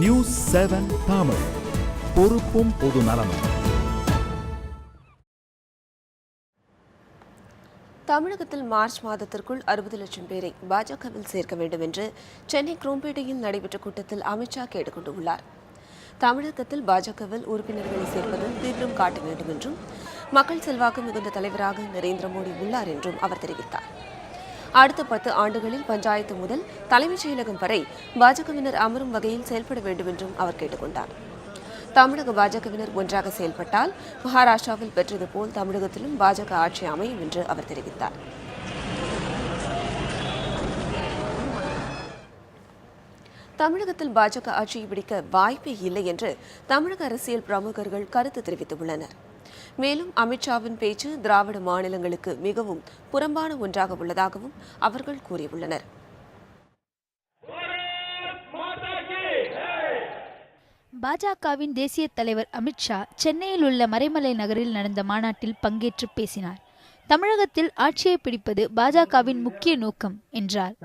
News 7 Tamil, பொறுப்பும் பொது நலமும். தமிழகத்தில் மார்ச் மாதத்திற்குள் 60 லட்சம் பேரை பாஜகவில் சேர்க்க வேண்டும் என்று சென்னை குரோம்பேட்டையில் நடைபெற்ற கூட்டத்தில் அமித்ஷா கேட்டுக் கொண்டுள்ளார். தமிழகத்தில் பாஜகவில் உறுப்பினர்களை சேர்ப்பதில் தீவிரம் காட்ட வேண்டும் என்றும், மக்கள் செல்வாக்கு மிகுந்த தலைவராக நரேந்திர மோடி உள்ளார் என்றும் அவர் தெரிவித்தார். அடுத்த 10 ஆண்டுகளில் பஞ்சாயத்து முதல் தலைமைச் செயலகம் வரை பாஜகவினர் அமரும் வகையில் செயல்பட வேண்டும் என்றும் அவர் கேட்டுக் கொண்டார். தமிழக பாஜகவினர் ஒன்றாக செயல்பட்டால் மகாராஷ்டிராவில் பெற்றது போல் தமிழகத்திலும் பாஜக ஆட்சி அமையும் என்று அவர் தெரிவித்தார். தமிழகத்தில் பாஜக ஆட்சியை பிடிக்க வாய்ப்பே இல்லை என்று தமிழக அரசியல் பிரமுகர்கள் கருத்து தெரிவித்துள்ளனர். மேலும் அமித்ஷாவின் பேச்சு திராவிட மாநிலங்களுக்கு மிகவும் புறம்பான ஒன்றாக உள்ளதாகவும் அவர்கள் கூறியுள்ளனர். பாஜகவின் தேசிய தலைவர் அமித்ஷா சென்னையில் உள்ள மறைமலை நகரில் நடந்த மாநாட்டில் பங்கேற்று பேசினார். தமிழகத்தில் ஆட்சியை பிடிப்பது பாஜகவின் முக்கிய நோக்கம் என்றார்.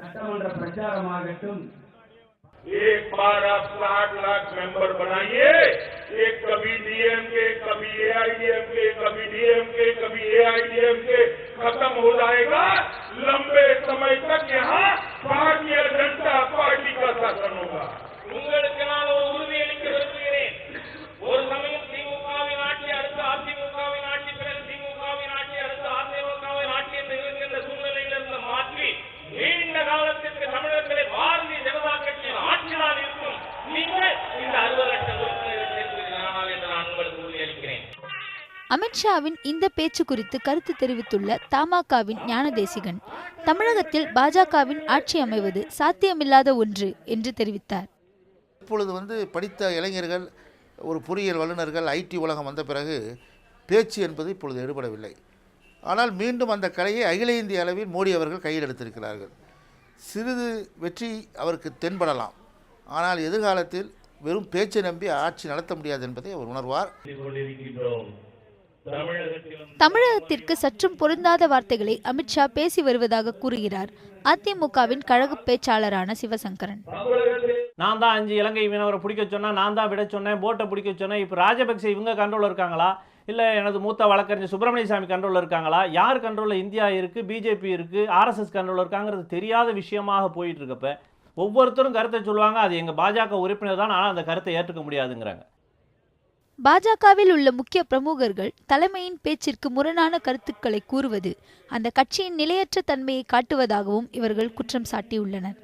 एक बार आप 60 लाख मेंबर बनाइए, एक कभी डीएमके, कभी एआईडीएमके, कभी डीएमके, कभी एआईडीएमके खत्म हो जाएगा. लंबे समय तक यहाँ भारतीय जनता पार्टी का शासन होगा. உங்களுக்கு நான் ஒரு உறுதியளிக்க விரும்புகிறேன். ஒரு சமயம் திமுகவின் ஆட்சி, அடுத்த அதிமுகவின் ஆட்சி, பிறகு திமுகவின் ஆட்சி, அடுத்த அதிமுகவின் ஆட்சி என்று இருக்கின்ற சூழ்நிலையிலிருந்து மாற்றி நீண்ட காலத்திற்கு தமிழர்களை பாரதிய ஜனதா கட்சியின் ஆட்சியால் இருக்கும். நீங்கள் இந்த 60 லட்சம் உறுப்பினர்கள் சேர்க்கிறீர்கள் என்று நான் உங்களுக்கு உறுதியளிக்கிறேன். அமித்ஷாவின் இந்த பேச்சு குறித்து கருத்து தெரிவித்துள்ள தமாகவின் ஞானதேசிகன், தமிழகத்தில் பாஜகவின் ஆட்சி அமைவது சாத்தியமில்லாத ஒன்று என்று தெரிவித்தார். இப்பொழுது படித்த இளைஞர்கள், ஒரு பொறியியல் வல்லுநர்கள், ஐடி உலகம் வந்த பிறகு பேச்சு என்பது இப்பொழுது எடுபடவில்லை. ஆனால் மீண்டும் அந்த கலையை அகில இந்திய அளவில் மோடி அவர்கள் கையில் எடுத்திருக்கிறார்கள். சிறிது வெற்றி அவருக்கு தென்படலாம், ஆனால் எதிர்காலத்தில் வெறும் பேச்சை நம்பி ஆட்சி நடத்த முடியாது என்பதை அவர் உணர்வார். தமிழகத்திற்கு சற்றும் பொருந்தாத வார்த்தைகளை அமித்ஷா பேசி வருவதாக கூறுகிறார் அதிமுகவின் கழக பேச்சாளரான சிவசங்கரன். நான் தான் 5 இலங்கை மீனவரை பிடிக்க சொன்னேன், நான் தான் விட சொன்னேன், போட்டை பிடிக்க சொன்னேன். இப்போ ராஜபக்சே இவங்க கண்ட்ரோலில் இருக்காங்களா, இல்லை எனது மூத்த வழக்கறிஞர் சுப்பிரமணிய சாமி கண்ட்ரோலில் இருக்காங்களா, யார் கண்ட்ரோலில் இந்தியா இருக்குது, பிஜேபி இருக்குது, ஆர்எஸ்எஸ் கண்ட்ரோலில் இருக்காங்கிறது தெரியாத விஷயமாக போயிட்டு இருக்கப்ப ஒவ்வொருத்தரும் கருத்தை சொல்லுவாங்க, அது எங்கள் பாஜக உறுப்பினர் தான், ஆனால் அந்த கருத்தை ஏற்றுக்க முடியாதுங்கிறாங்க. பாஜகவில் உள்ள முக்கிய பிரமுகர்கள் தலைமையின் பேச்சிற்கு முரணான கருத்துக்களை கூறுவது அந்த கட்சியின் நிலையற்ற தன்மையை காட்டுவதாகவும் இவர்கள் குற்றம் சாட்டியுள்ளனர்.